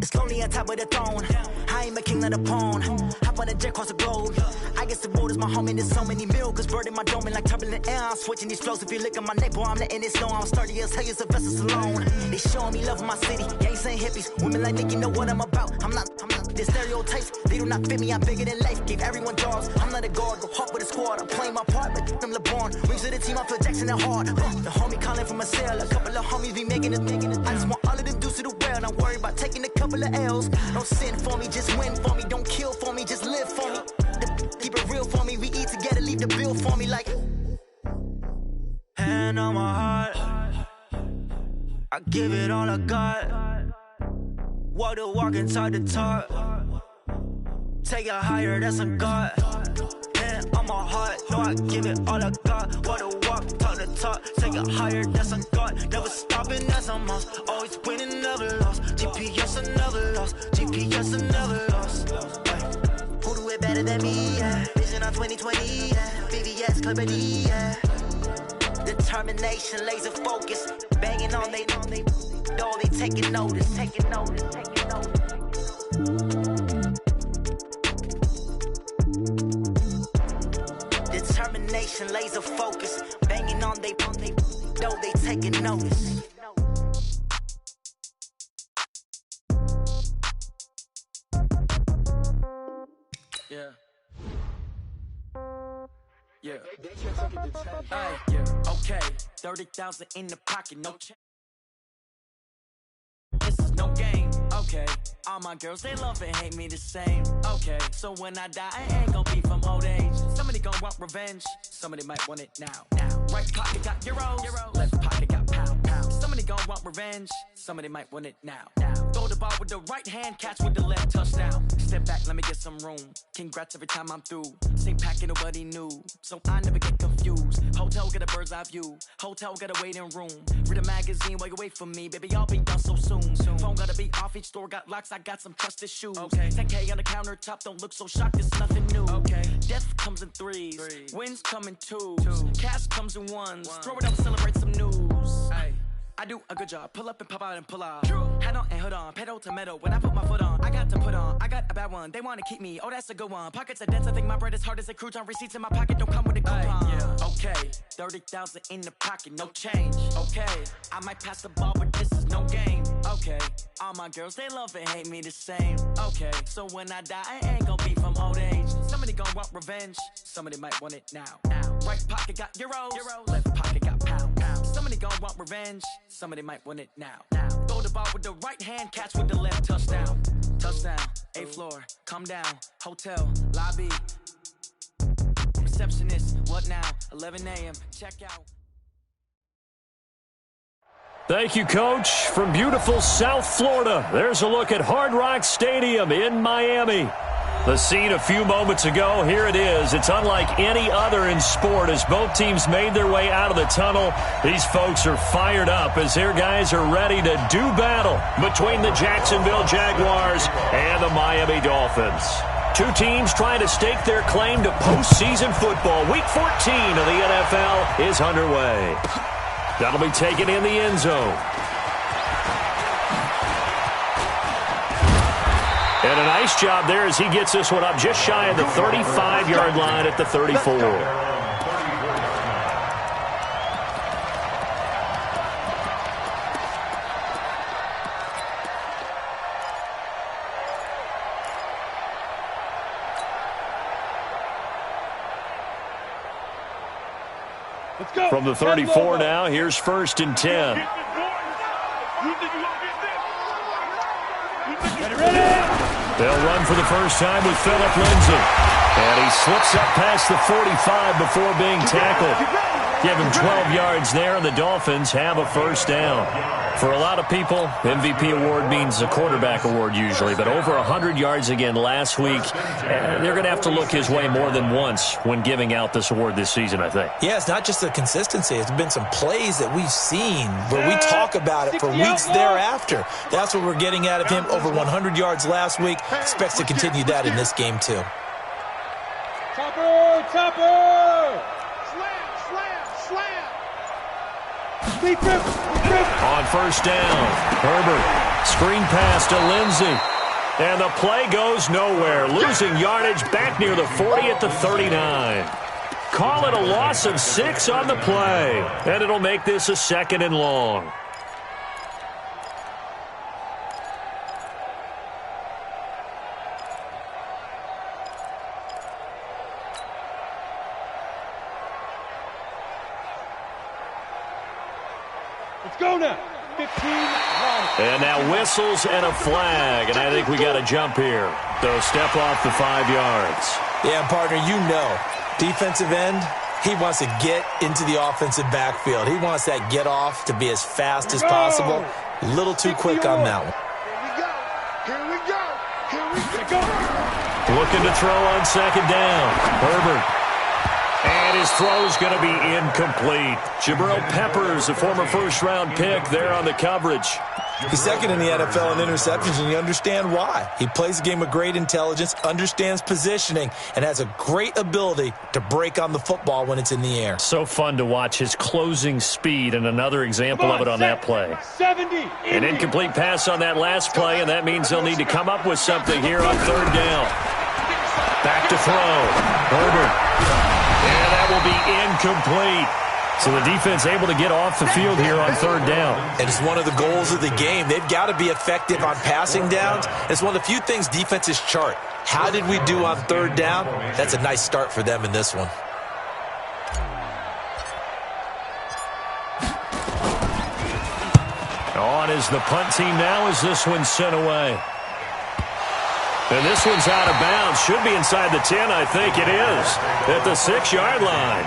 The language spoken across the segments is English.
It's lonely on top of the throne. I ain't a king of the pawn. Hop on a jet across the globe. I guess the road is my home and there's so many miracles burning my dome and like turbulent air. I'm switching these flows. If you look at my neck, boy, I'm letting it snow. I'm sturdy as hell, as a vessel alone. They showing me love in my city. Gangs ain't hippies. Women like Nicki know what I'm about. I'm not the stereotypes. They do not fit me. I'm bigger than life. Gave everyone jobs. I'm not a guard. Go hard with a squad. I'm playing my part, but I'm LeBron. Rings to the team. I feel Jackson and hard. The homie calling from a cell. A couple of homies be making it. I just want all of them dudes to the well. Not worry about taking a couple of L's. Don't sin for me, just win for me. Don't kill for me, just live for me. Keep it real for me. We eat together, leave the bill for me like. Hand on my heart, I give it all I got. Walk the walk inside the talk. Take it higher, that's a God. Hand on my heart, no, I give it all I got. Walk the walk, talk the talk. Take it higher, that's a God. Never stopping, that's a must. Always winning, never lost. GPS, I never lost. GPS, I never lost. Who do it better than me? Yeah. Vision on 2020. Yeah. VVS, Clarity. Yeah. Determination, laser focus. Banging on they door, they taking notice. Taking notice. Taking notice. Determination, laser focus. Banging on they door, they taking notice. Yeah. Yeah. Hey, yeah. Okay. 30,000 in the pocket, no change. This is no game. Okay. All my girls, they love and hate me the same. Okay. So when I die, I ain't gon' be from old age. Somebody gon' want revenge. Somebody might want it now. Right pocket got euros. Left pocket got pound. Somebody gon' want revenge. Somebody might want it now. Throw the ball with the right hand, catch with the left, touchdown. Step back, let me get some room. Congrats every time I'm through. Same packet, nobody knew, so I never get confused. Hotel got a bird's eye view. Hotel got a waiting room. Read a magazine while you wait for me, baby. I'll be done so soon. Phone gotta be off. Each store got locks. I got some trusted shoes. Okay. 10K on the countertop. Don't look so shocked. It's nothing new. Okay. Death comes in threes. Wins come in twos. Cash comes in ones. Throw it up, celebrate some news. Hey. I do a good job. Pull up and pop out and pull out. True. Head on and hood on. Pedal to metal. When I put my foot on, I got to put on. I got a bad one. They want to keep me. Oh, that's a good one. Pockets are dense. I think my bread is hard as a crouton. Receipts in my pocket don't come with a coupon. Yeah. Okay. 30,000 in the pocket. No change. Okay. I might pass the ball, but this is no game. Okay. All my girls, they love and hate me the same. Okay. So when I die, I ain't gonna be from old age. Somebody gonna want revenge. Somebody might want it now. Right pocket got euros. Left pocket got pound. Somebody gon' want revenge. Somebody might want it now. Throw the ball with the right hand, catch with the left, touchdown. Touchdown, 8th floor, come down. Hotel, lobby. Receptionist, what now? 11 a.m., check out. Thank you, Coach. From beautiful South Florida, there's a look at Hard Rock Stadium in Miami. The scene a few moments ago, here it is. It's unlike any other in sport as both teams made their way out of the tunnel. These folks are fired up as their guys are ready to do battle between the Jacksonville Jaguars and the Miami Dolphins. Two teams trying to stake their claim to postseason football. Week 14 of the NFL is underway. That'll be taken in the end zone. And a nice job there as he gets this one up just shy of the 35-yard line at the 34. From the 34 now, here's 1st and 10. They'll run for the first time with Phillip Lindsay. And he slips up past the 45 before being tackled. Give him 12 yards there, and the Dolphins have a first down. For a lot of people, MVP award means a quarterback award usually, but over 100 yards again last week. They're going to have to look his way more than once when giving out this award this season, I think. Yeah, it's not just the consistency. It's been some plays that we've seen where we talk about it for weeks thereafter. That's what we're getting out of him. Over 100 yards last week. Expects to continue that in this game, too. Chopper! On first down, Herbert Screen pass to Lindsey. And the play goes nowhere. Losing yardage back near the 40 at the 39. Call it a loss of 6 on the play. And it'll make this a 2nd and long. Let's go now. 15 long. And now whistles and a flag. And I think we got to jump here. So step off the 5 yards. Yeah, partner, you know, defensive end, he wants to get into the offensive backfield. He wants that get off to be as fast as possible. A little too quick on that one. Here we go. Here we go. Looking to throw on 2nd down. Herbert. And his throw's going to be incomplete. Jabril Peppers, a former first-round pick, there on the coverage. He's 2nd in the NFL in interceptions, and you understand why. He plays a game with great intelligence, understands positioning, and has a great ability to break on the football when it's in the air. So fun to watch his closing speed, and another example of it on that play. 70. An incomplete pass on that last play, and that means they'll need to come up with something here on 3rd down. Back to throw. Herbert. And that will be incomplete. So the defense able to get off the field here on 3rd down. And it's one of the goals of the game. They've got to be effective on passing downs. It's one of the few things defenses chart. How did we do on 3rd down? That's a nice start for them in this one. On is the punt team now as this one's sent away. And this one's out of bounds. Should be inside the 10, I think it is, at the 6-yard line.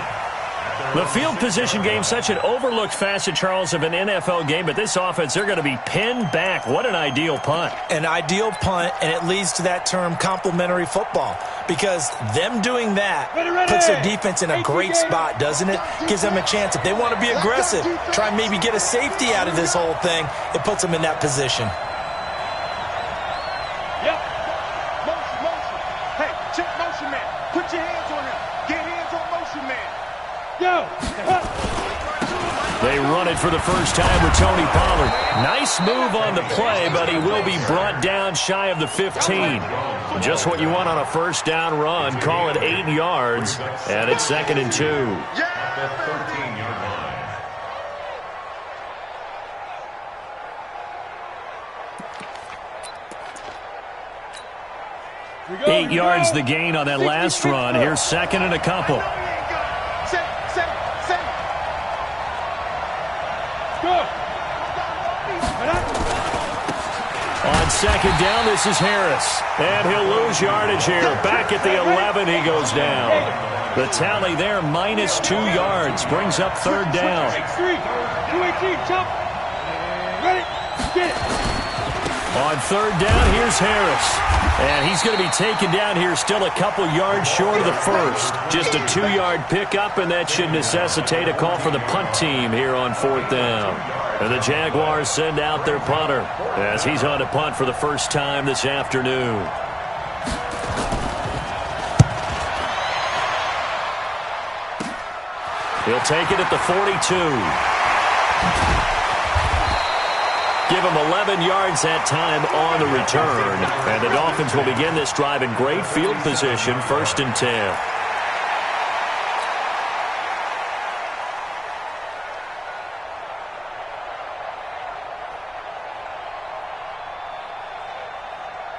The field position game, such an overlooked facet, Charles, of an NFL game, but this offense, they're going to be pinned back. What an ideal punt. An ideal punt, and it leads to that term complementary football, because them doing that puts their defense in a great spot, doesn't it? Gives them a chance. If they want to be aggressive, try and maybe get a safety out of this whole thing, it puts them in that position. Put your hands on him. Get hands on motion, man. Go. They run it for the first time with Tony Pollard. Nice move on the play, but he will be brought down shy of the 15. Just what you want on a 1st down run. Call it 8 yards, and it's 2nd and 2. Yeah. 13-yard line. 8 yards the gain on that last run. Here's 2nd and a couple. On 2nd down, this is Harris. And he'll lose yardage here. Back at the 11, he goes down. The tally there, minus 2 yards. Brings up 3rd down. 218, jump. Ready, get it. On 3rd down, here's Harris. And he's going to be taken down here still a couple yards short of the 1st. Just a 2-yard pickup, and that should necessitate a call for the punt team here on 4th down. And the Jaguars send out their punter as he's on to punt for the first time this afternoon. He'll take it at the 42. Give him 11 yards that time on the return. And the Dolphins will begin this drive in great field position, 1st and 10.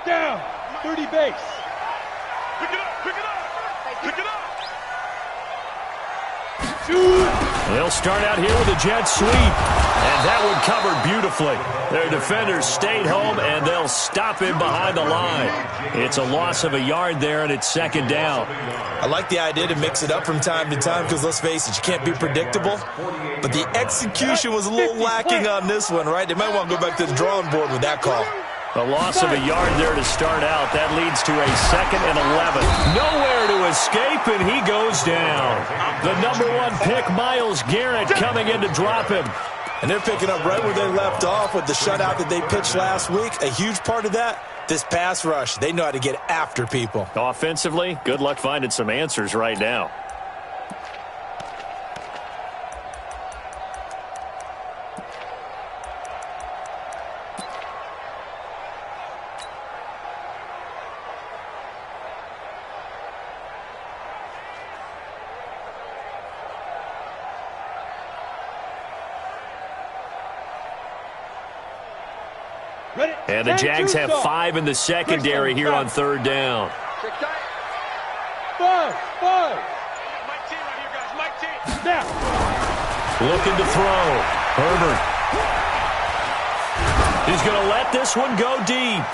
Down, 30 base. Pick it up, pick it up, pick it up. They'll start out here with a jet sweep. And that one covered beautifully. Their defenders stayed home, and they'll stop him behind the line. It's a loss of a yard there, and it's 2nd down. I like the idea to mix it up from time to time because, let's face it, you can't be predictable. But the execution was a little lacking on this one, right? They might want to go back to the drawing board with that call. A loss of a yard there to start out. That leads to a 2nd and 11. Nowhere to escape, and he goes down. The number 1 pick, Myles Garrett, coming in to drop him. And they're picking up right where they left off with the shutout that they pitched last week. A huge part of that, this pass rush. They know how to get after people. Offensively, good luck finding some answers right now. And the Jags have 5 in the secondary here on third down. Five. Mike T right here, guys. Mike T. Now. Looking to throw. Herbert. He's going to let this one go deep.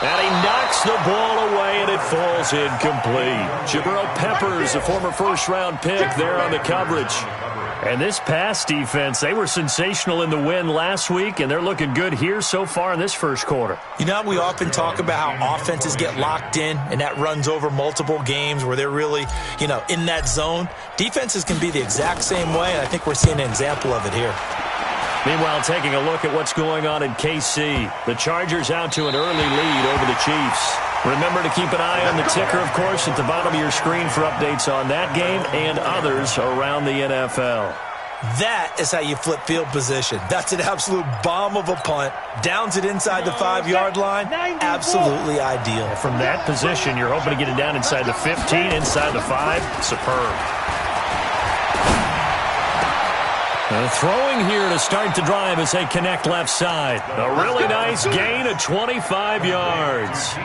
And he knocks the ball away, and it falls incomplete. Jabril Peppers, a former first-round pick, there on the coverage. And this pass defense, they were sensational in the win last week, and they're looking good here so far in this first quarter. You know, we often talk about how offenses get locked in, and that runs over multiple games where they're really, in that zone. Defenses can be the exact same way, and I think we're seeing an example of it here. Meanwhile, taking a look at what's going on in KC. The Chargers out to an early lead over the Chiefs. Remember to keep an eye on the ticker, of course, at the bottom of your screen for updates on that game and others around the NFL. That is how you flip field position. That's an absolute bomb of a punt. Downs it inside the 5-yard line. Absolutely ideal. From that position, you're hoping to get it down inside the 15, inside the 5. Superb. Throwing here to start the drive as they connect left side. A really nice gain of 25 yards.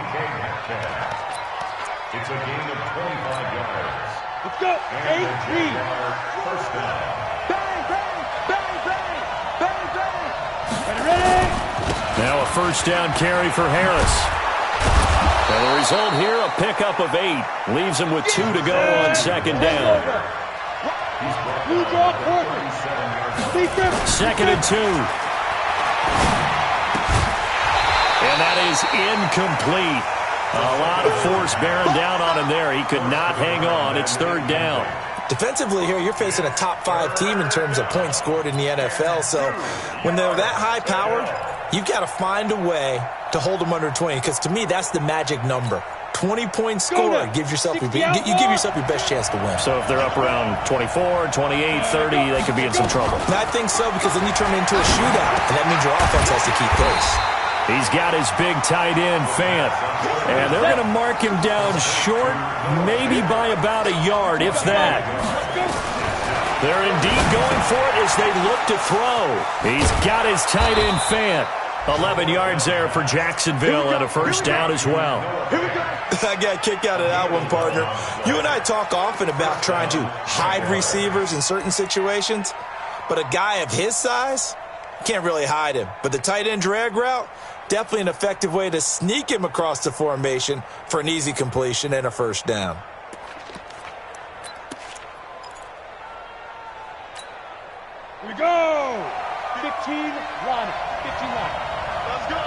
It's a gain of 25 yards. Let's go. 18. First down. Bang. Ready. Now a first down carry for Harris. And the result here, a pickup of 8. Leaves him with 2 to go on second down. Blue draw quarter. Second and 2. And that is incomplete. A lot of force bearing down on him there. He could not hang on. It's third down. Defensively here, you're facing a top-5 team in terms of points scored in the NFL. So when they're that high-powered, you've got to find a way to hold them under 20. Because to me, that's the magic number. 20-point score gives yourself you give yourself your best chance to win. So if they're up around 24, 28, 30, they could be in some trouble. And I think so, because then you turn it into a shootout, and that means your offense has to keep pace. He's got his big tight end, Fant. And they're going to mark him down short, maybe by about a yard, if that. They're indeed going for it as they look to throw. He's got his tight end, Fant. 11 yards there for Jacksonville and a first down as well. I got a kick out of that one, partner. You and I talk often about trying to hide receivers in certain situations, but a guy of his size, can't really hide him. But the tight end drag route, definitely an effective way to sneak him across the formation for an easy completion and a first down. Here we go. 15 line. 15 line. Let's go.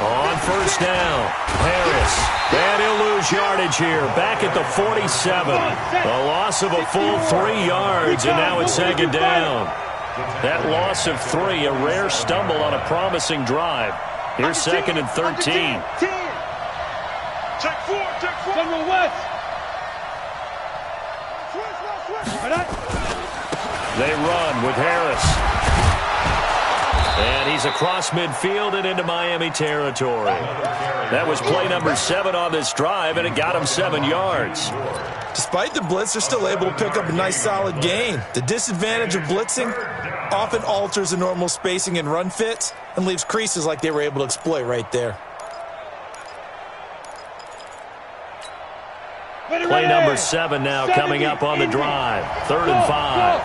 On first down, Harris. And he'll lose yardage here. Back at the 47. A loss of a full 3 yards, and now it's second down. That loss of 3, a rare stumble on a promising drive. Here's second and 13. Check 4. General West. They run with Harris. And he's across midfield and into Miami territory. That was play number 7 on this drive, and it got him 7 yards. Despite the blitz, they're still able to pick up a nice solid gain. The disadvantage of blitzing often alters the normal spacing and run fits and leaves creases like they were able to exploit right there. Play number 7 now coming up on the drive. 3rd and 5.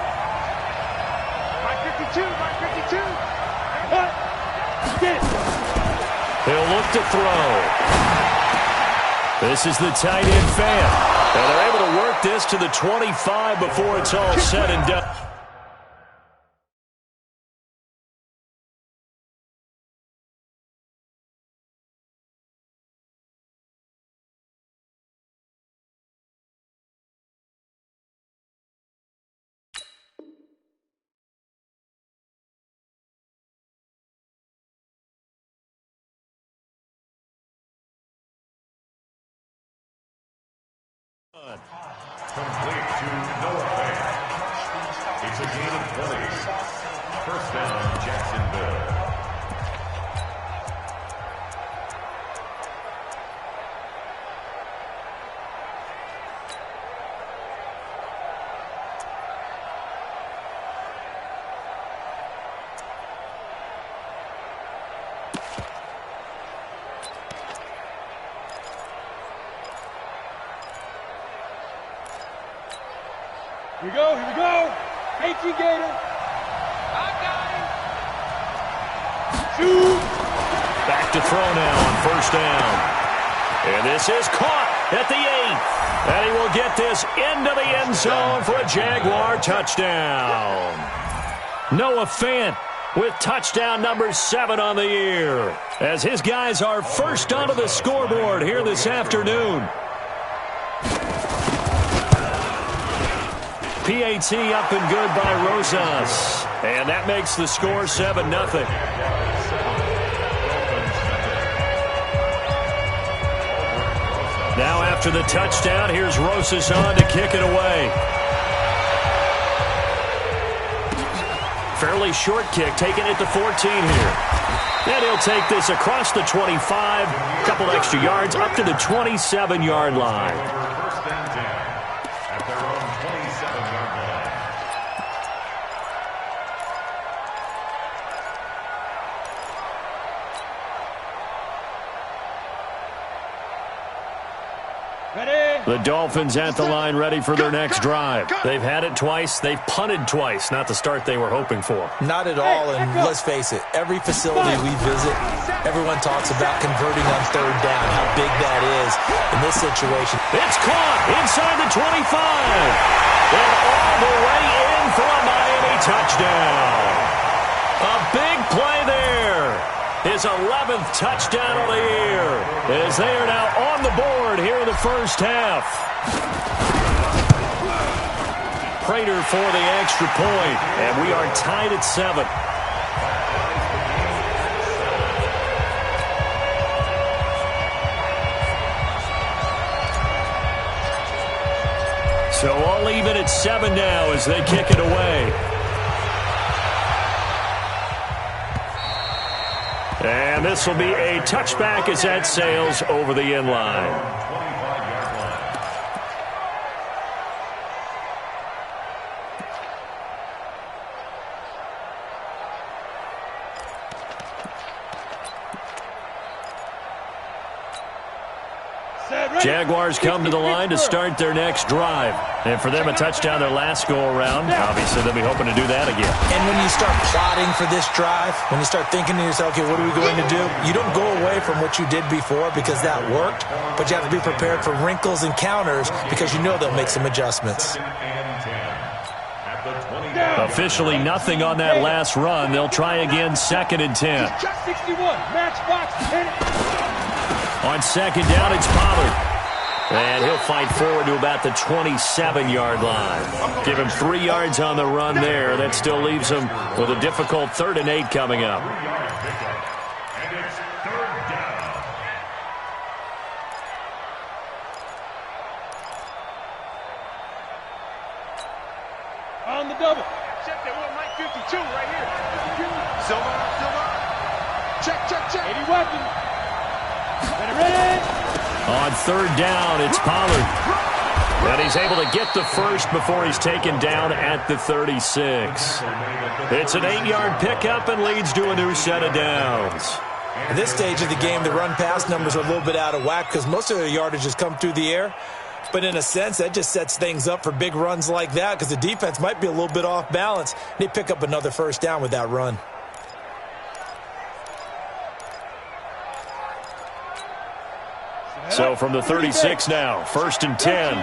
Mike 52. He'll look to throw. This is the tight end, Fant. And they're able to work this to the 25 before it's all said and done. Complete to Noah Fant. It's a gain of 20. First down, Jacksonville. Here we go, here we go. AT Gator. I got him. Shoot. Back to throw now on first down. And this is caught at the 8th. And he will get this into the end zone for a Jaguar touchdown. Noah Fant with touchdown number 7 on the year, as his guys are first onto the scoreboard here this afternoon. PAT up and good by Rosas. And that makes the score 7-0. Now after the touchdown, here's Rosas on to kick it away. Fairly short kick, taking it to 14 here. And he'll take this across the 25, a couple extra yards, up to the 27-yard line. First and 10 at their own 27-yard line. The Dolphins at the line ready for their next drive. They've had it twice. They've punted twice. Not the start they were hoping for. Not at all, and let's face it, every facility we visit, everyone talks about converting on third down, how big that is in this situation. It's caught inside the 25. And all the way in for a Miami touchdown. A big play there. His 11th touchdown of the year, as they are now on the board here in the first half. Prater for the extra point, and we are tied at 7. So all even at 7 now as they kick it away. And this will be a touchback as that sails over the end line. 25-yard line. Jaguars come to the line to start their next drive. And for them, a touchdown their last go-around. Obviously, they'll be hoping to do that again. And when you start plotting for this drive, when you start thinking to yourself, okay, what are we going to do? You don't go away from what you did before because that worked, but you have to be prepared for wrinkles and counters because you know they'll make some adjustments. Officially nothing on that last run. They'll try again, 2nd and 10. On 2nd down, it's Pollard. And he'll fight forward to about the 27-yard line. Give him 3 yards on the run there. That still leaves him with a difficult 3rd and 8 coming up. And it's 3rd down. On the double. Check that one, Mike 52 right here. Silver. Check. 80 weapons. Ready. On 3rd down, it's Pollard. And he's able to get the first before he's taken down at the 36. It's an 8-yard pickup and leads to a new set of downs. At this stage of the game, the run-pass numbers are a little bit out of whack because most of their yardage has come through the air. But in a sense, that just sets things up for big runs like that because the defense might be a little bit off balance. They pick up another first down with that run. So from the 36 now, 1st and 10.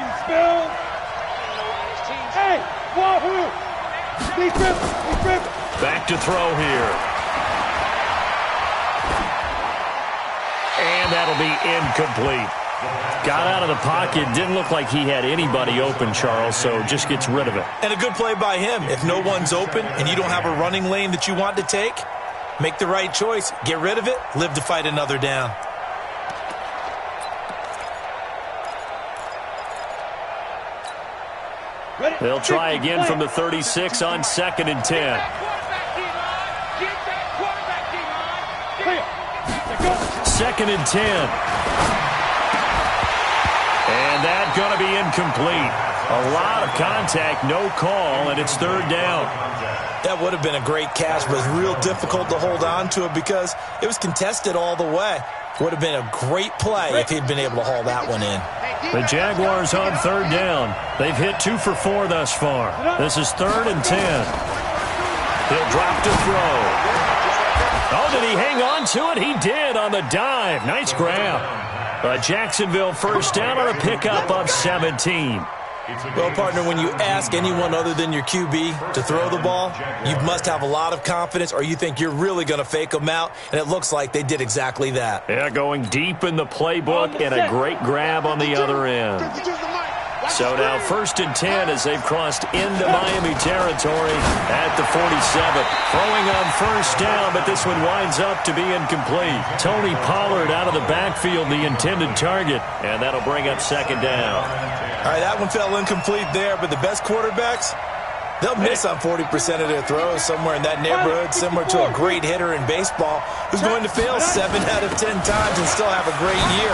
Hey, wahoo! Back to throw here. And that'll be incomplete. Got out of the pocket. Didn't look like he had anybody open, Charles, so just gets rid of it. And a good play by him. If no one's open and you don't have a running lane that you want to take, make the right choice. Get rid of it. Live to fight another down. They'll try again from the 36 on 2nd and 10. 2nd and 10. And that's going to be incomplete. A lot of contact, no call, and it's third down. That would have been a great catch, but it's real difficult to hold on to it because it was contested all the way. Would have been a great play if he'd been able to haul that one in. The Jaguars on third down. They've hit 2 for 4 thus far. This is 3rd and 10. He'll drop to throw. Oh, did he hang on to it? He did on the dive. Nice grab. A Jacksonville first down on a pickup of 17. Well, partner, when you ask anyone other than your QB to throw the ball, you must have a lot of confidence or you think you're really going to fake them out, and it looks like they did exactly that. Yeah, going deep in the playbook and a great grab on the other end. So now 1st and 10 as they've crossed into Miami territory at the 47. Throwing on first down, but this one winds up to be incomplete. Tony Pollard out of the backfield, the intended target, and that'll bring up 2nd down. All right, that one fell incomplete there, but the best quarterbacks, they'll miss on 40% of their throws somewhere in that neighborhood, similar to a great hitter in baseball who's going to fail 7 out of 10 times and still have a great year.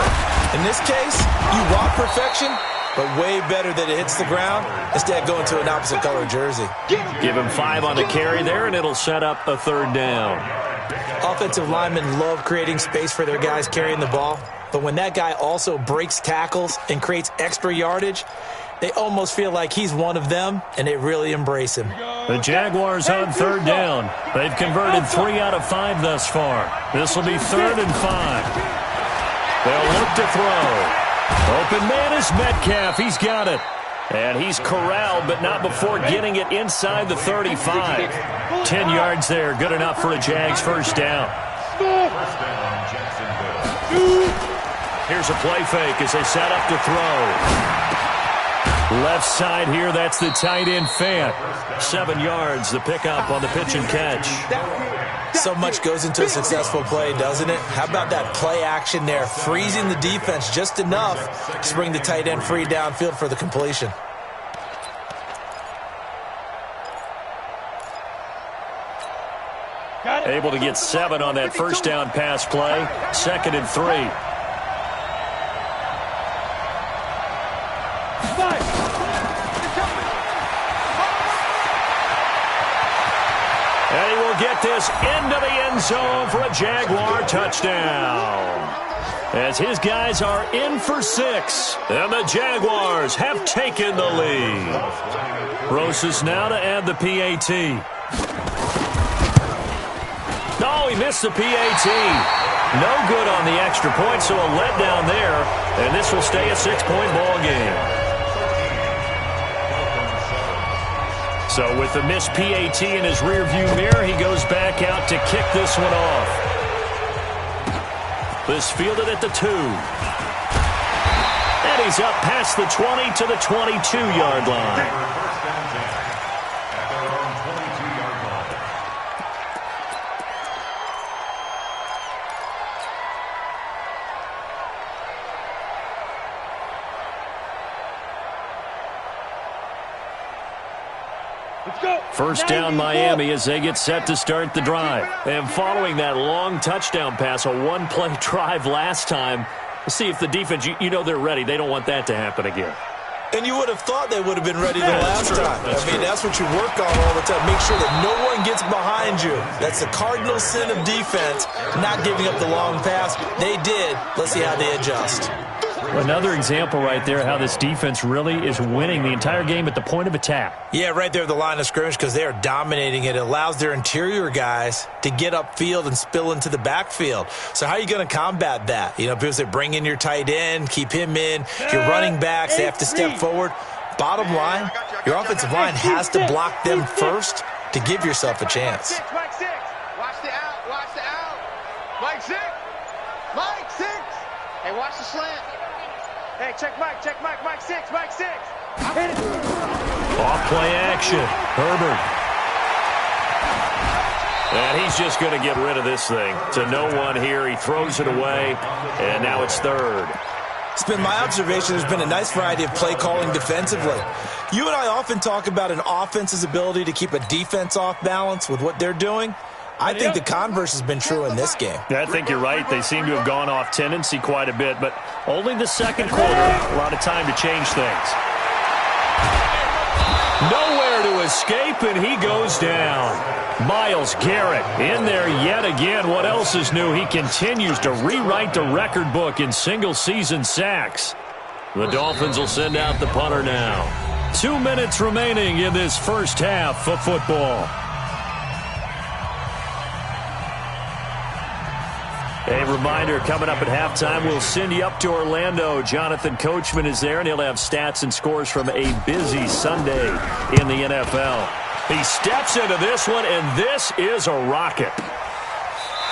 In this case, you want perfection, but way better that it hits the ground instead of going to an opposite color jersey. Give him 5 on the carry there, and it'll set up a 3rd down. Offensive linemen love creating space for their guys carrying the ball. But when that guy also breaks tackles and creates extra yardage, they almost feel like he's one of them, and they really embrace him. The Jaguars on 3rd down. They've converted 3 out of 5 thus far. This will be 3rd and 5. They'll look to throw. Open man is Metcalf. He's got it. And he's corralled, but not before getting it inside the 35. 10 yards there. Good enough for a Jags first down. Here's a play fake as they set up to throw. Left side here, that's the tight end Fant. 7 yards, the pickup on the pitch and catch. So much goes into a successful play, doesn't it? How about that play action there, freezing the defense just enough to bring the tight end free downfield for the completion. Able to get 7 on that first down pass play. 2nd and 3. And he will get this into the end zone for a Jaguar touchdown. As his guys are in for 6. And the Jaguars have taken the lead. Rosas now to add the PAT. No, he missed the PAT. No good on the extra point, so a letdown there. And this will stay a 6-point ball game. So with the missed PAT in his rearview mirror, he goes back out to kick this one off. This fielded at the 2. And he's up past the 20 to the 22-yard line. First down Miami as they get set to start the drive. And following that long touchdown pass, a one-play drive last time, we'll see if the defense, you know they're ready. They don't want that to happen again. And you would have thought they would have been ready the last time. That's what you work on all the time. Make sure that no one gets behind you. That's the cardinal sin of defense, not giving up the long pass. They did. Let's see how they adjust. Another example right there how this defense really is winning the entire game at the point of attack. Yeah, right there at the line of scrimmage because they are dominating it. It allows their interior guys to get upfield and spill into the backfield. So how are you going to combat that? People say bring in your tight end, keep him in. Your running backs, they have to step forward. Bottom line, your offensive line has to block them first to give yourself a chance. Mike 6. Watch the out. Watch the out. Mike 6. Mike 6. Hey, watch the slant. Hey, check Mike, Mike 6, Mike 6. Off play action, Herbert. And he's just going to get rid of this thing. To no one here, he throws it away, and now it's 3rd. It's been my observation there's been a nice variety of play calling defensively. You and I often talk about an offense's ability to keep a defense off balance with what they're doing. I think the converse has been true in this game. Yeah, I think you're right. They seem to have gone off tendency quite a bit, but only the second quarter. A lot of time to change things. escape, and he goes down. Myles Garrett in there yet again. What else is new? He continues to rewrite the record book in single-season sacks. The Dolphins will send out the punter now. 2 minutes remaining in this first half of football. A reminder, coming up at halftime, we'll send you up to Orlando. Jonathan Coachman is there, and he'll have stats and scores from a busy Sunday in the NFL. He steps into this one, and this is a rocket.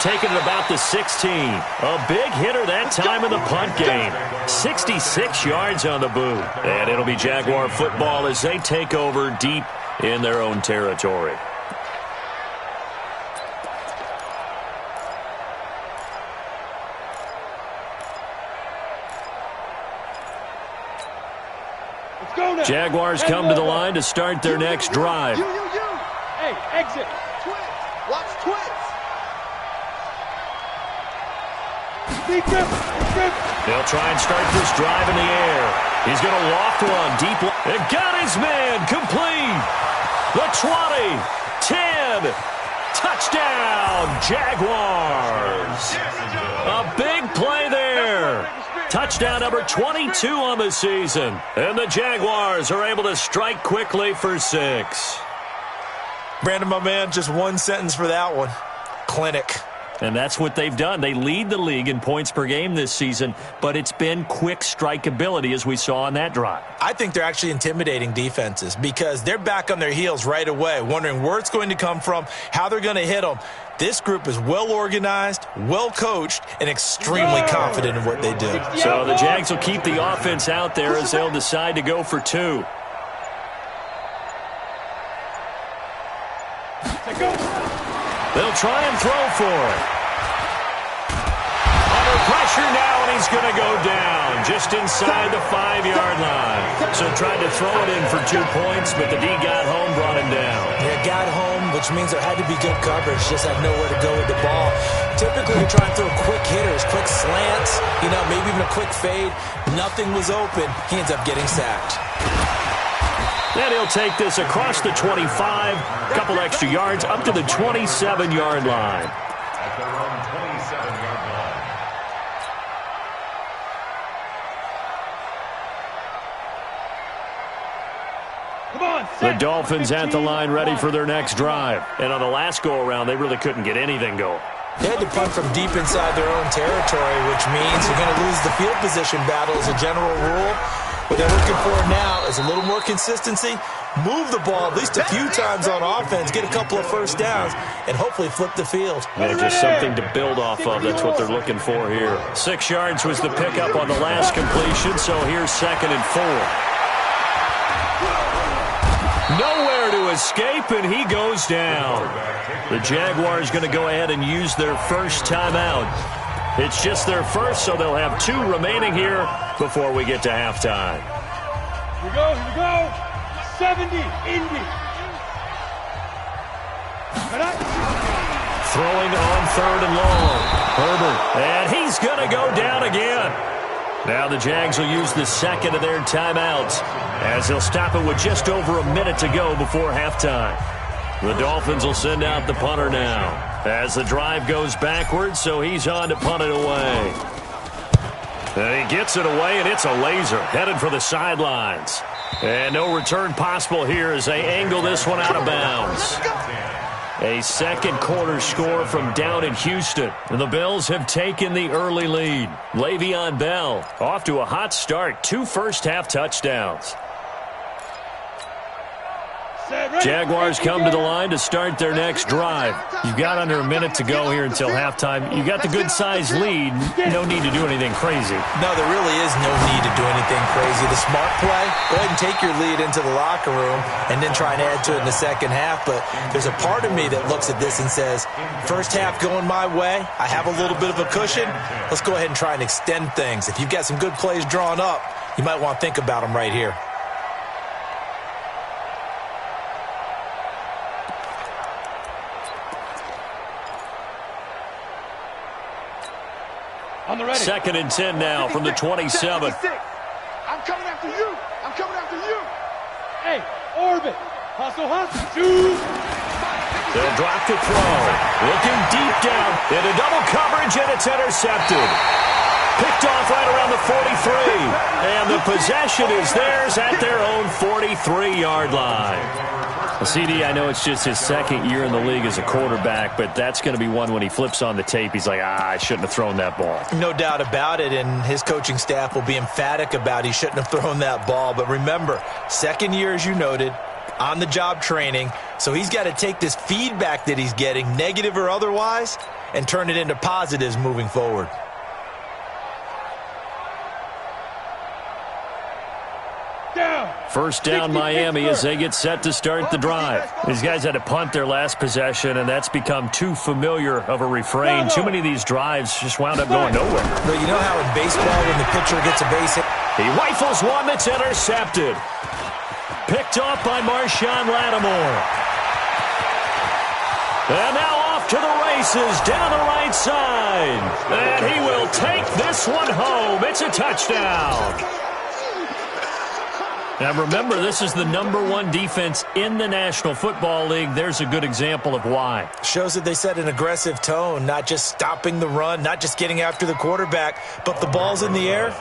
Taking it about the 16. A big hitter that time in the punt game. 66 yards on the boot. And it'll be Jaguar football as they take over deep in their own territory. Jaguars come to the line to start their next drive. Hey, exit. Twits. Watch twits. They'll try and start this drive in the air. He's going to loft one deep. It got his man complete. The 20, 10, touchdown, Jaguars. A big play there. Touchdown number 22 on the season. And the Jaguars are able to strike quickly for 6. Brandon, my man, just one sentence for that one. Clinic. And that's what they've done. They lead the league in points per game this season, but it's been quick strikeability as we saw on that drive. I think they're actually intimidating defenses because they're back on their heels right away, wondering where it's going to come from, how they're going to hit them. This group is well organized, well coached, and extremely confident in what they do. So the Jags will keep the offense out there as they'll decide to go for 2. They'll try and throw for it. Under pressure now, and he's going to go down just inside the 5-yard line. So tried to throw it in for 2 points, but the D got home, brought him down. Yeah, got home, which means there had to be good coverage. Just had nowhere to go with the ball. Typically, you're trying to throw quick hitters, quick slants, maybe even a quick fade. Nothing was open. He ends up getting sacked. Then he'll take this across the 25, a couple extra yards, up to the 27-yard line. At their own 27-yard line. The Dolphins at the line ready for their next drive. And on the last go-around, they really couldn't get anything going. They had to punt from deep inside their own territory, which means you're going to lose the field position battle as a general rule. What they're looking for now is a little more consistency, move the ball at least a few times on offense, get a couple of first downs, and hopefully flip the field. Yeah, just something to build off of. That's what they're looking for here. 6 yards was the pickup on the last completion, so here's 2nd and 4. Nowhere to escape, and he goes down. The Jaguars going to go ahead and use their first timeout. It's just their first, so they'll have 2 remaining here before we get to halftime. Here we go. 70, Indy. Throwing on 3rd and long. Herbert, and he's going to go down again. Now the Jags will use the 2nd of their timeouts as they'll stop it with just over a minute to go before halftime. The Dolphins will send out the punter now as the drive goes backwards, so he's on to punt it away. And he gets it away, and it's a laser headed for the sidelines. And no return possible here as they angle this one out of bounds. A second quarter score from down in Houston. And the Bills have taken the early lead. Le'Veon Bell off to a hot start. 2 first-half touchdowns. Jaguars come to the line to start their next drive. You've got under a minute to go here until halftime. You got the good-sized lead. No need to do anything crazy. No, there really is no need to do anything crazy. The smart play, go ahead and take your lead into the locker room and then try and add to it in the second half. But there's a part of me that looks at this and says, first half going my way, I have a little bit of a cushion. Let's go ahead and try and extend things. If you've got some good plays drawn up, you might want to think about them right here. On the ready. 2nd and 10 now from the 27. I'm coming after you. Hey, orbit. They'll drop to throw. Looking deep down into double coverage, and it's intercepted. Picked off right around the 43. And the possession is theirs at their own 43-yard line. Well, CD, I know it's just his second year in the league as a quarterback, but that's going to be one when he flips on the tape, he's like, I shouldn't have thrown that ball. No doubt about it, and his coaching staff will be emphatic about he shouldn't have thrown that ball. But remember, second year, as you noted, on-the-job training, so he's got to take this feedback that he's getting, negative or otherwise, and turn it into positives moving forward. First down, Miami, as they get set to start the drive. These guys had to punt their last possession, and that's become too familiar of a refrain. Too many of these drives just wound up going nowhere. But you know how in baseball when the pitcher gets a base hit? He rifles one that's intercepted. Picked off by Marshawn Lattimore. And now off to the races down the right side. And he will take this one home. It's a touchdown. Now, remember, this is the #1 defense in the National Football League. There's a good example of why. Shows that they set an aggressive tone, not just stopping the run, not just getting after the quarterback, but the ball's in the air.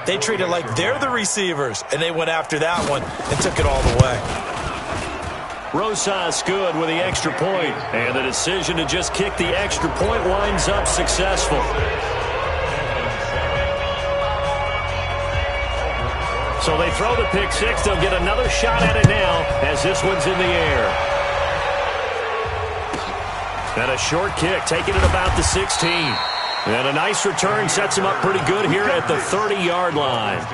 They treat it like they're the receivers, and they went after that one and took it all the way. Rosas good with the extra point, and the decision to just kick the extra point winds up successful. So they throw the pick six. They'll get another shot at it now as this one's in the air. And a short kick, taking it about the 16. And a nice return sets him up pretty good here at the 30-yard line.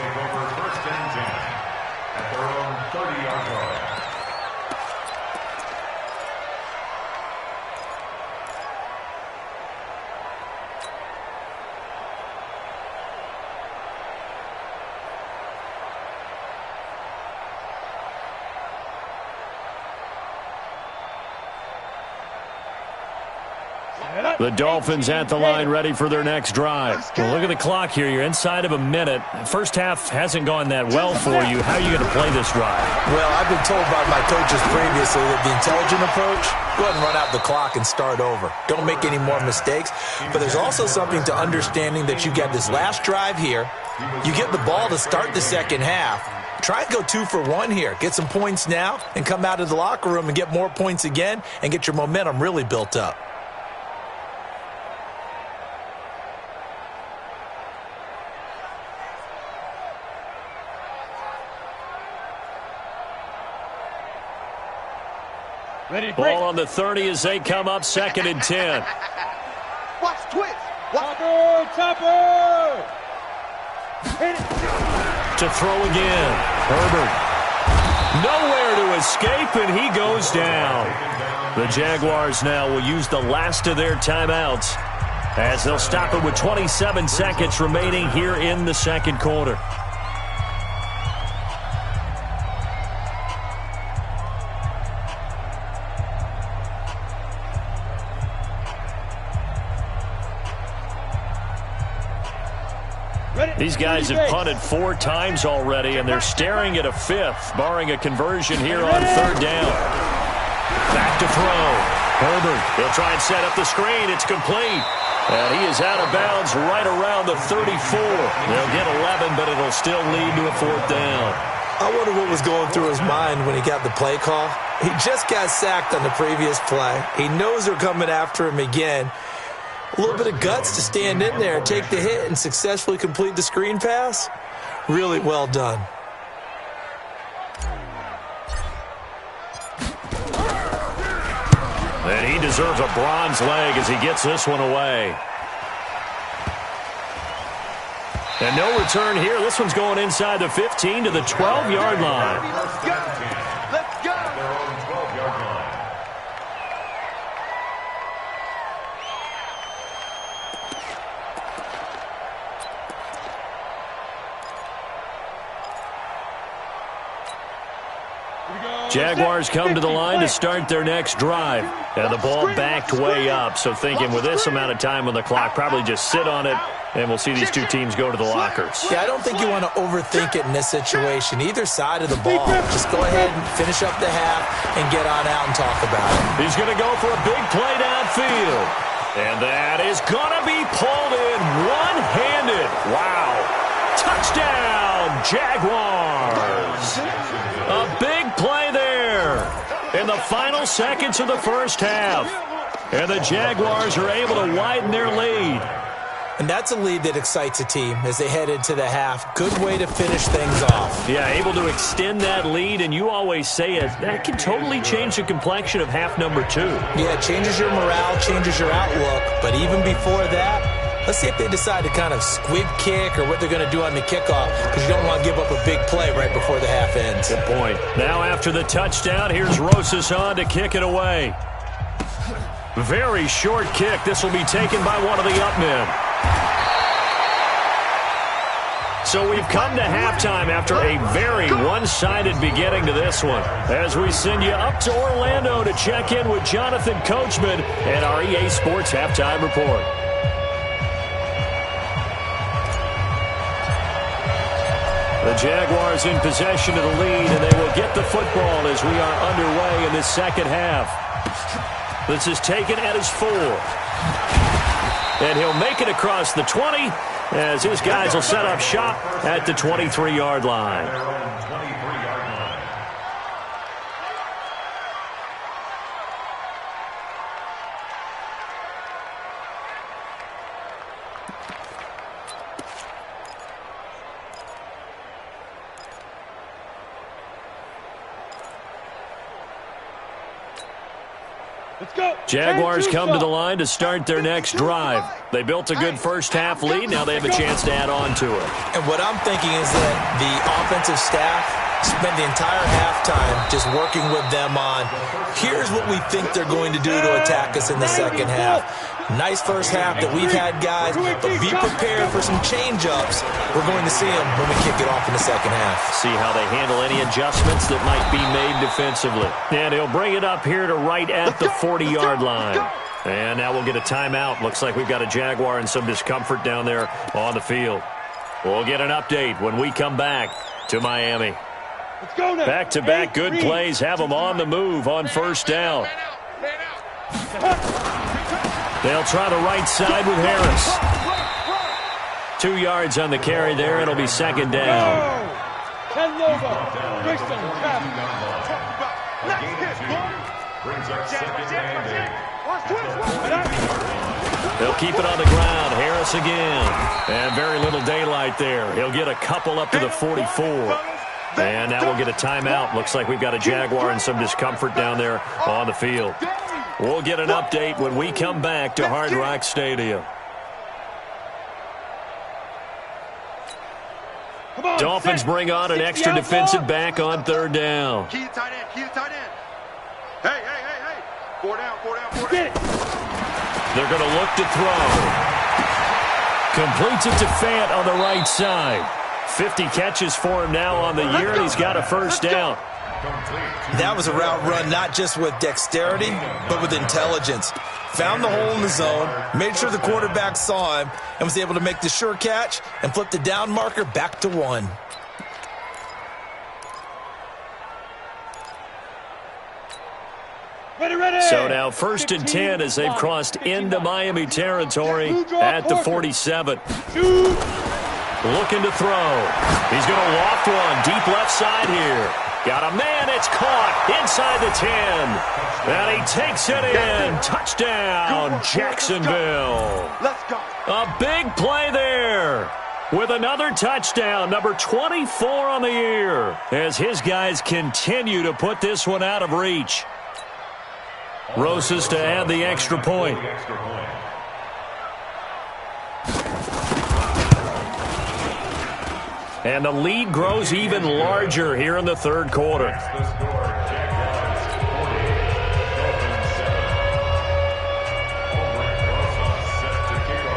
The Dolphins at the line ready for their next drive. Well, look at the clock here. You're inside of a minute. First half hasn't gone that well for you. How are you going to play this drive? Well, I've been told by my coaches previously that the intelligent approach, go ahead and run out the clock and start over. Don't make any more mistakes. But there's also something to understanding that you got this last drive here. You get the ball to start the second half. Try and go 2 for 1 here. Get some points now and come out of the locker room and get more points again and get your momentum really built up. Ball on the 30 as they come up 2nd and 10. Watch twist. Topper. To throw again. Herbert. Nowhere to escape, and he goes down. The Jaguars now will use the last of their timeouts as they'll stop it with 27 seconds remaining here in the second quarter. These guys have punted 4 times already, and they're staring at a 5th, barring a conversion here on 3rd down. Back to throw. Herbert, he'll try and set up the screen. It's complete. And he is out of bounds right around the 34. They'll get 11, but it'll still lead to a 4th down. I wonder what was going through his mind when he got the play call. He just got sacked on the previous play. He knows they're coming after him again. A little bit of guts to stand in there and take the hit and successfully complete the screen pass. Really well done. And he deserves a bronze leg as he gets this one away. And no return here. This one's going inside the 15 to the 12-yard line. Let's go. Let's go. Their own 12-yard line. Jaguars come to the line to start their next drive. And the ball backed way up. So thinking with this amount of time on the clock, probably just sit on it And we'll see these two teams go to the lockers. Yeah, I don't think you want to overthink it in this situation. Either side of the ball. Just go ahead and finish up the half and get on out and talk about it. He's going to go for a big play downfield. And that is going to be pulled in one-handed. Wow. Touchdown, Jaguars. A big play there in the final seconds of the first half. And the Jaguars are able to widen their lead. And that's a lead that excites a team as they head into the half. Good way to finish things off. Yeah, able to extend that lead, and you always say it, that can totally change the complexion of half number 2. Yeah, it changes your morale, changes your outlook. But even before that, let's see if they decide to kind of squib kick or what they're going to do on the kickoff, because you don't want to give up a big play right before the half ends. Good point. Now after the touchdown, here's Rosas on to kick it away. Very short kick. This will be taken by one of the up men. So we've come to halftime after a very one-sided beginning to this one. As we send you up to Orlando to check in with Jonathan Coachman and our EA Sports Halftime Report. The Jaguars in possession of the lead, and they will get the football as we are underway in this second half. This is taken at his 4. And he'll make it across the 20 as his guys will set up shop at the 23-yard line. Jaguars come to the line to start their next drive. They built a good first-half lead. Now they have a chance to add on to it. And what I'm thinking is that the offensive staff spent the entire halftime just working with them on, here's what we think they're going to do to attack us in the second half. Nice first half that we've had, guys, but be prepared for some change-ups. We're going to see them when we kick it off in the second half. See how they handle any adjustments that might be made defensively. And he'll bring it up here to right at the 40-yard line. And now we'll get a timeout. Looks like we've got a Jaguar and some discomfort down there on the field. We'll get an update when we come back to Miami. Back-to-back good plays have them on the move on first down. They'll try the right side with Harris. 2 yards on the carry there. It'll be second down. They'll keep it on the ground. Harris again. And very little daylight there. He'll get a couple up to the 44. And now we'll get a timeout. Looks like we've got a Jaguar and some discomfort down there on the field. We'll get an update when we come back to Hard Rock Stadium. Dolphins bring on an extra defensive back on third down. Key to tight end, key to tight end. Hey. 4 down. They're going to look to throw. Completes it to Fant on the right side. 50 catches for him now on the year, and he's got a first down. That was a route run not just with dexterity, but with intelligence. Found the hole in the zone, made sure the quarterback saw him, and was able to make the sure catch and flip the down marker back to 1. So now 1st and 10 as they've crossed into Miami territory at the 47. Looking to throw. He's going to loft one deep left side here. Got a man. It's caught inside the 10. And he takes it in. Touchdown, Jacksonville. Let's go. A big play there with another touchdown, number 24 on the year, as his guys continue to put this one out of reach. Rosas to add the extra point. And the lead grows even larger here in the third quarter.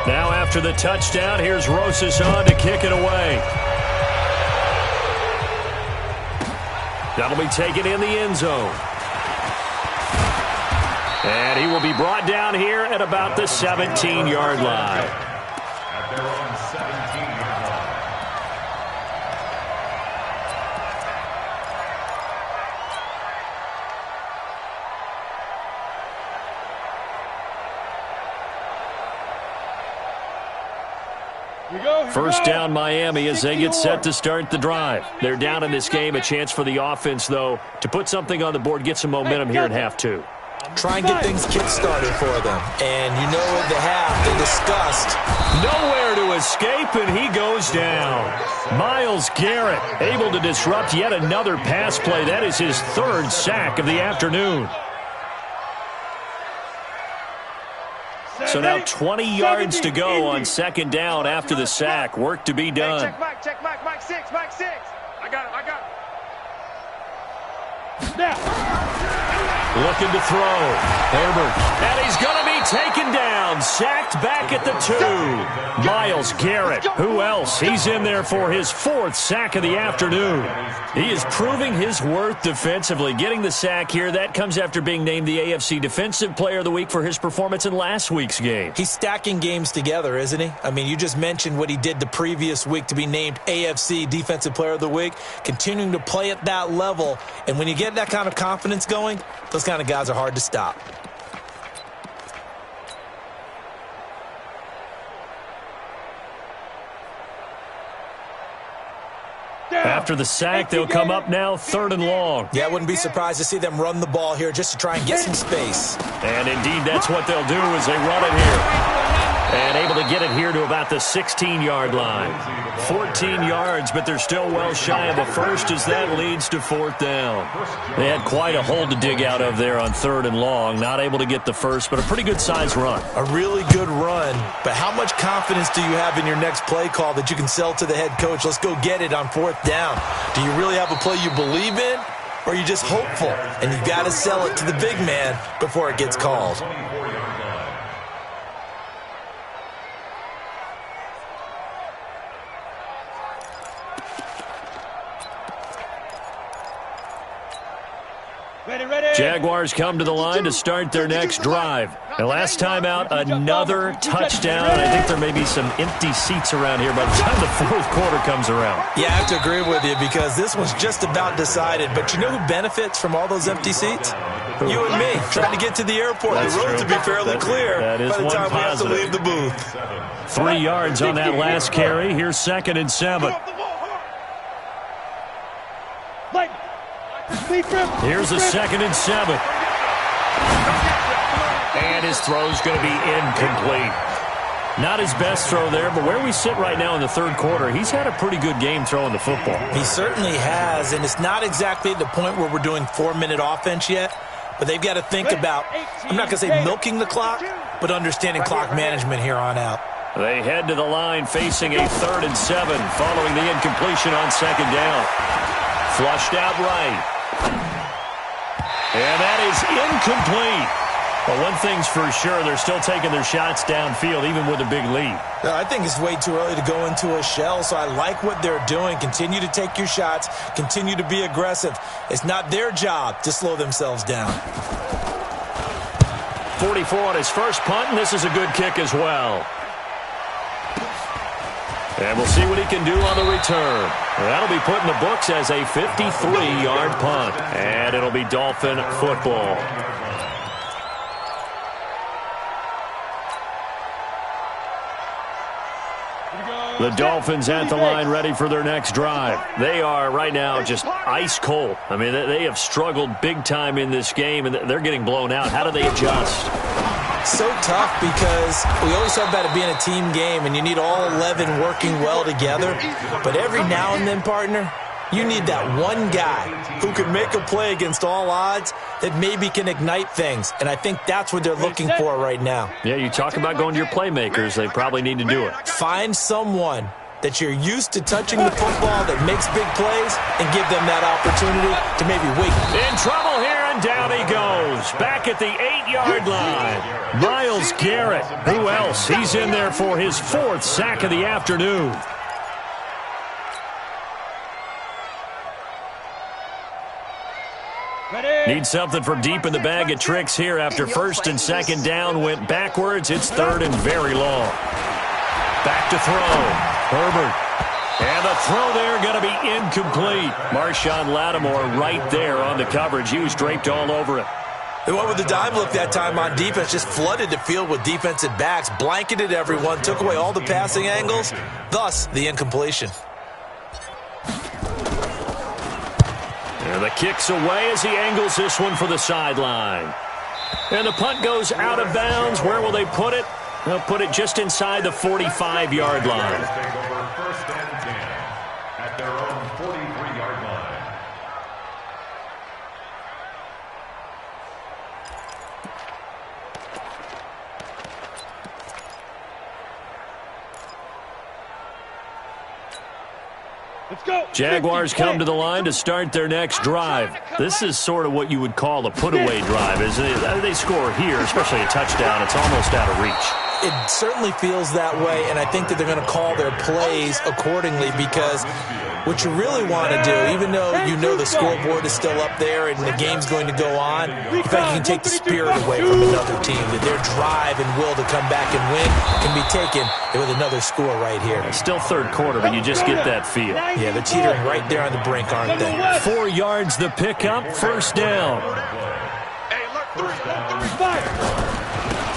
Now after the touchdown, here's Rosas on to kick it away. That'll be taken in the end zone. And he will be brought down here at about the 17-yard line. their own 17-yard line. First down Miami as they get set to start the drive. They're down in this game. A chance for the offense, though, to put something on the board, get some momentum here in half two. Try and get things kick-started for them. And you know at the half, they discussed. Nowhere to escape, and he goes down. Myles Garrett able to disrupt yet another pass play. That is his third sack of the afternoon. So now 20 yards to go on second down after the sack. Work to be done. Check Mike, Mike 6. I got him. Looking to throw. Herbert. And he's going to be taken down. Sacked back at the 2. Myles Garrett. Who else? He's in there for his fourth sack of the afternoon. He is proving his worth defensively. Getting the sack here, that comes after being named the AFC Defensive Player of the Week for his performance in last week's game. He's stacking games together, isn't he? I mean, you just mentioned what he did the previous week to be named AFC Defensive Player of the Week, continuing to play at that level. And when you get that kind of confidence going, those kind of guys are hard to stop. After the sack, they'll come up now 3rd and long. Yeah, I wouldn't be surprised to see them run the ball here just to try and get some space. And indeed, that's what they'll do as they run it here. And able to get it here to about the 16-yard line. 14 yards, but they're still well shy of a first as that leads to 4th down. They had quite a hole to dig out of there on 3rd and long. Not able to get the first, but a pretty good-sized run. A really good run, but how much confidence do you have in your next play call that you can sell to the head coach? Let's go get it on 4th down. Do you really have a play you believe in, or are you just hopeful? And you've got to sell it to the big man before it gets called. Jaguars come to the line to start their next drive. And last time out, another touchdown. I think there may be some empty seats around here by the time the 4th quarter comes around. Yeah, I have to agree with you because this one's just about decided. But you know who benefits from all those empty seats? You and me, trying to get to the airport. That's the roads true. will be fairly clear that is by the one time positive. we have to leave the booth. 3 yards on that last carry. Here's 2nd and 7. Here's a 2nd and 7. And his throw's going to be incomplete. Not his best throw there, but where we sit right now in the 3rd quarter, he's had a pretty good game throwing the football. He certainly has, and it's not exactly at the point where we're doing 4-minute offense yet, but they've got to think about, I'm not going to say milking the clock, but understanding clock management here on out. They head to the line facing a 3rd and 7 following the incompletion on 2nd down. Flushed out right. And that is incomplete. But one thing's for sure, they're still taking their shots downfield, even with a big lead. No, I think it's way too early to go into a shell, so I like what they're doing. Continue to take your shots. Continue to be aggressive. It's not their job to slow themselves down. 44 on his first punt, and this is a good kick as well. And we'll see what he can do on the return. That'll be put in the books as a 53-yard punt. And it'll be Dolphin football. The Dolphins at the line ready for their next drive. They are right now just ice cold. I mean, they have struggled big time in this game, and they're getting blown out. How do they adjust? So tough because we always talk about it being a team game, and you need all 11 working well together. But every now and then, partner, you need that one guy who can make a play against all odds that maybe can ignite things. And I think that's what they're looking for right now. Yeah, you talk about going to your playmakers. They probably need to do it. Find someone that you're used to touching the football that makes big plays and give them that opportunity to maybe wait. In trouble here, and down he goes. Back at the 8-yard line. Myles Garrett. Who else? He's in there for his 4th sack of the afternoon. Need something from deep in the bag of tricks here after 1st and 2nd down went backwards. It's 3rd and very long. Back to throw. Herbert. And the throw there going to be incomplete. Marshawn Lattimore right there on the coverage. He was draped all over it. They went with the dime look that time on defense, just flooded the field with defensive backs, blanketed everyone, took away all the passing angles, thus the incompletion. And the kick's away as he angles this one for the sideline. And the punt goes out of bounds. Where will they put it? They'll put it just inside the 45-yard line. Take over first and 10 at their own 43-yard line. Let's go. Jaguars come to the line to start their next drive. This is sort of what you would call a put-away drive, isn't it? They score here, especially a touchdown. It's almost out of reach. It certainly feels that way, and I think that they're going to call their plays accordingly because what you really want to do, even though you know the scoreboard is still up there and the game's going to go on, in fact, you can take the spirit away from another team. That their drive and will to come back and win can be taken with another score right here. Still third quarter, but you just get that feel. Yeah, they're teetering right there on the brink, aren't they? 4 yards the pickup, first down.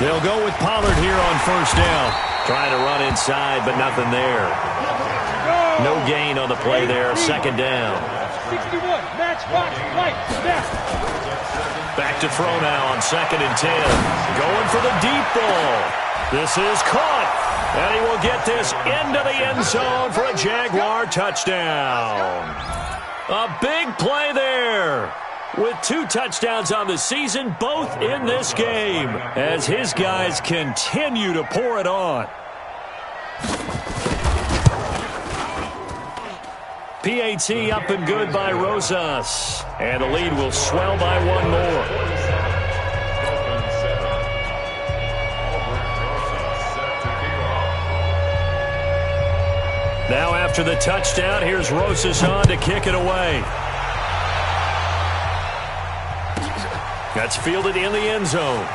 They'll go with Pollard here on first down. Trying to run inside, but nothing there. No gain on the play there, second down. 61, match box, right, snap. Back to throw now on second and 10. Going for the deep ball. This is caught. And he will get this into the end zone for a Jaguar touchdown. A big play there. With 2 touchdowns on the season, both in this game, as his guys continue to pour it on. PAT up and good by Rosas. And the lead will swell by 1 more. Now after the touchdown, here's Rosas on to kick it away. That's fielded in the end zone.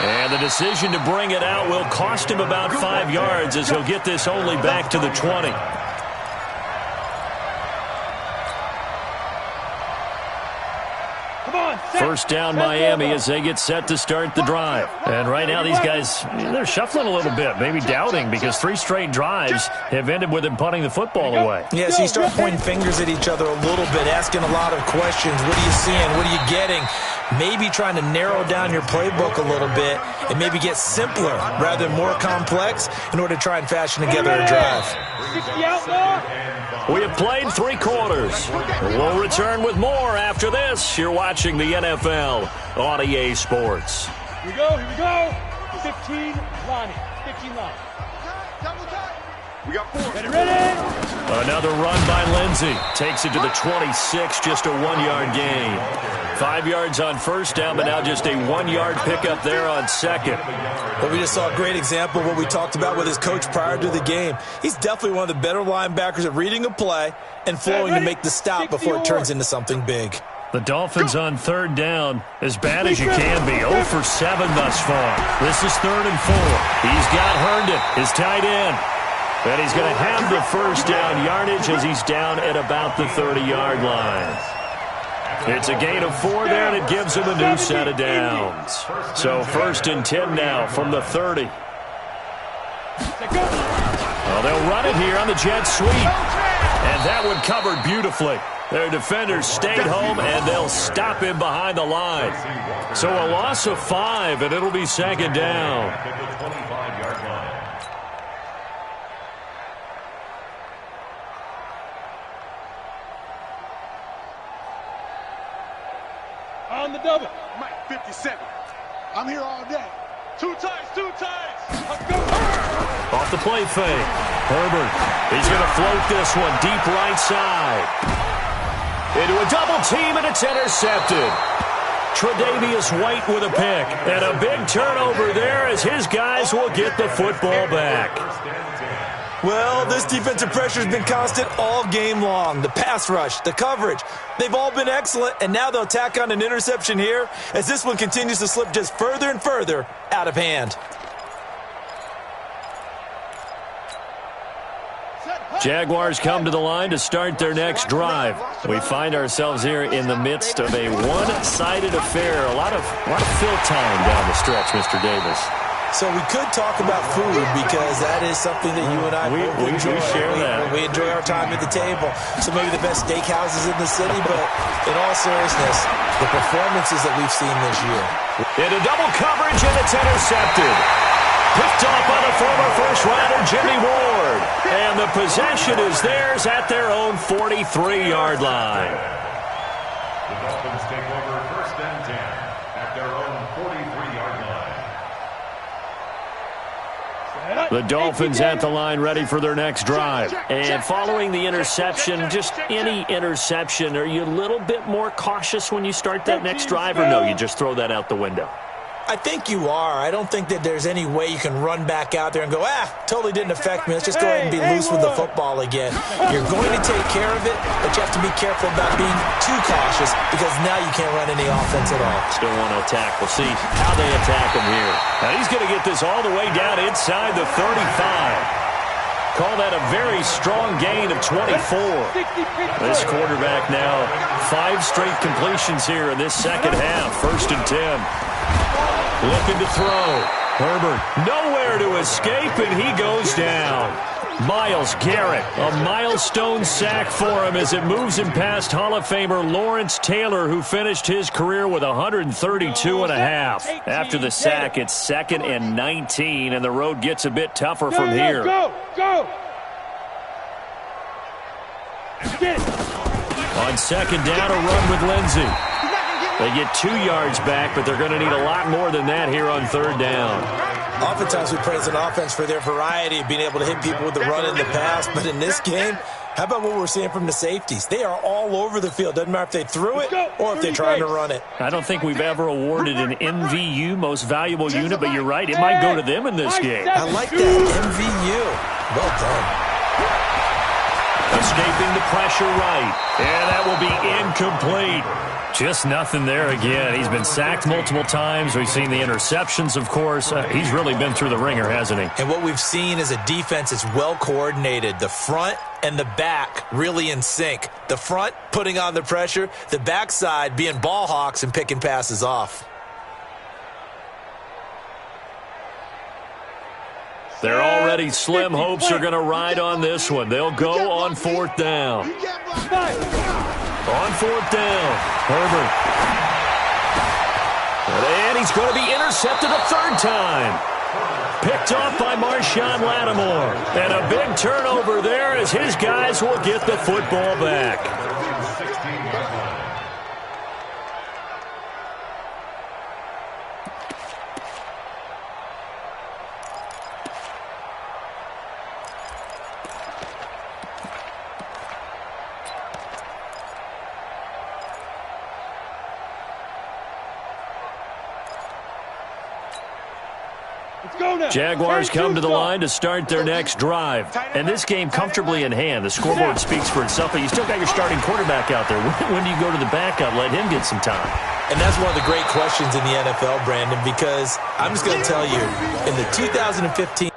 And the decision to bring it out will cost him about 5 yards as he'll get this only back to the 20. First down Miami as they get set to start the drive. And right now these guys, they're shuffling a little bit, maybe doubting, because 3 straight drives have ended with them punting the football away. Yeah, so you start pointing fingers at each other a little bit, asking a lot of questions. What are you seeing? What are you getting? Maybe trying to narrow down your playbook a little bit and maybe get simpler rather than more complex in order to try and fashion together a drive. We have played 3 quarters. We'll return with more after this. You're watching the NFL on EA Sports. Here we go. 15, Lonnie. 15 line. We got 4. Ready? Another run by Lindsey. Takes it to the 26, just a 1-yard gain. 5 yards on first down, but now just a 1-yard pickup there on second. Well, we just saw a great example of what we talked about with his coach prior to the game. He's definitely one of the better linebackers at reading a play and flowing to make the stop before it turns into something big. The Dolphins on third down, as bad as you can be, 0 for 7 thus far. This is 3rd and 4. He's got Herndon, his tight end. And he's going to have the first down yardage as he's down at about the 30-yard line. It's a gain of 4 there, and it gives him a new set of downs. So 1st and 10 now from the 30. Well, they'll run it here on the jet sweep. And that one covered beautifully. Their defenders stayed home, and they'll stop him behind the line. So a loss of 5, and it'll be 2nd down. On the double. Mike 57. I'm here all day. 2 times. Let's go. Off the play fake. Herbert. He's going to float this one deep right side. Into a double team, and it's intercepted. Tre'Davious White with a pick. And a big turnover there as his guys will get the football back. Well, this defensive pressure has been constant all game long. The pass rush, the coverage, they've all been excellent, and now they'll tack on an interception here as this one continues to slip just further and further out of hand. Jaguars come to the line to start their next drive. We find ourselves here in the midst of a one-sided affair. A lot of fill time down the stretch, Mr. Davis. So we could talk about food because that is something that you and I both enjoy. We share that. We enjoy our time at the table. So maybe the best steakhouses in the city, but in all seriousness, the performances that we've seen this year. Into double coverage, and it's intercepted. Picked off by the former first-rounder Jimmy Ward. And the possession is theirs at their own 43-yard line. The Dolphins take over 1st and 10 at their own 43-yard line. The Dolphins at the line ready for their next drive. And following the interception, just any interception, are you a little bit more cautious when you start that next drive, or no, you just throw that out the window? I think you are. I don't think that there's any way you can run back out there and go, totally didn't affect me. Let's just go ahead and be loose with the football again. You're going to take care of it, but you have to be careful about being too cautious because now you can't run any offense at all. Still want to attack. We'll see how they attack him here. Now he's going to get this all the way down inside the 35. Call that a very strong gain of 24. This quarterback now 5 straight completions here in this second half. 1st and 10. Looking to throw. Herbert nowhere to escape, and he goes down. Myles Garrett, a milestone sack for him as it moves him past Hall of Famer Lawrence Taylor, who finished his career with 132.5. After the sack, it's 2nd and 19, and the road gets a bit tougher from here. Go! On 2nd down, a run with Lindsey. They get 2 yards back, but they're going to need a lot more than that here on 3rd down. Oftentimes we praise an offense for their variety of being able to hit people with the run in the pass, but in this game, how about what we're seeing from the safeties? They are all over the field. Doesn't matter if they threw it or if they're trying to run it. I don't think we've ever awarded an MVU, most valuable unit, but you're right, it might go to them in this game. I like that, MVU. Well done. Escaping the pressure right, and that will be incomplete. Just nothing there again. He's been sacked multiple times. We've seen the interceptions, of course. He's really been through the ringer, hasn't he? And what we've seen is a defense that's well coordinated. The front and the back really in sync. The front putting on the pressure, the backside being ball hawks and picking passes off. They're already slim hopes are going to ride on this one. They'll go on 4th down. On 4th down, Herbert. And he's going to be intercepted a 3rd time. Picked off by Marshawn Lattimore. And a big turnover there as his guys will get the football back. Jaguars come to the line to start their next drive. And this game comfortably in hand. The scoreboard speaks for itself, but you still got your starting quarterback out there. When do you go to the backup, let him get some time? And that's one of the great questions in the NFL, Brandon, because I'm just going to tell you, in the 2015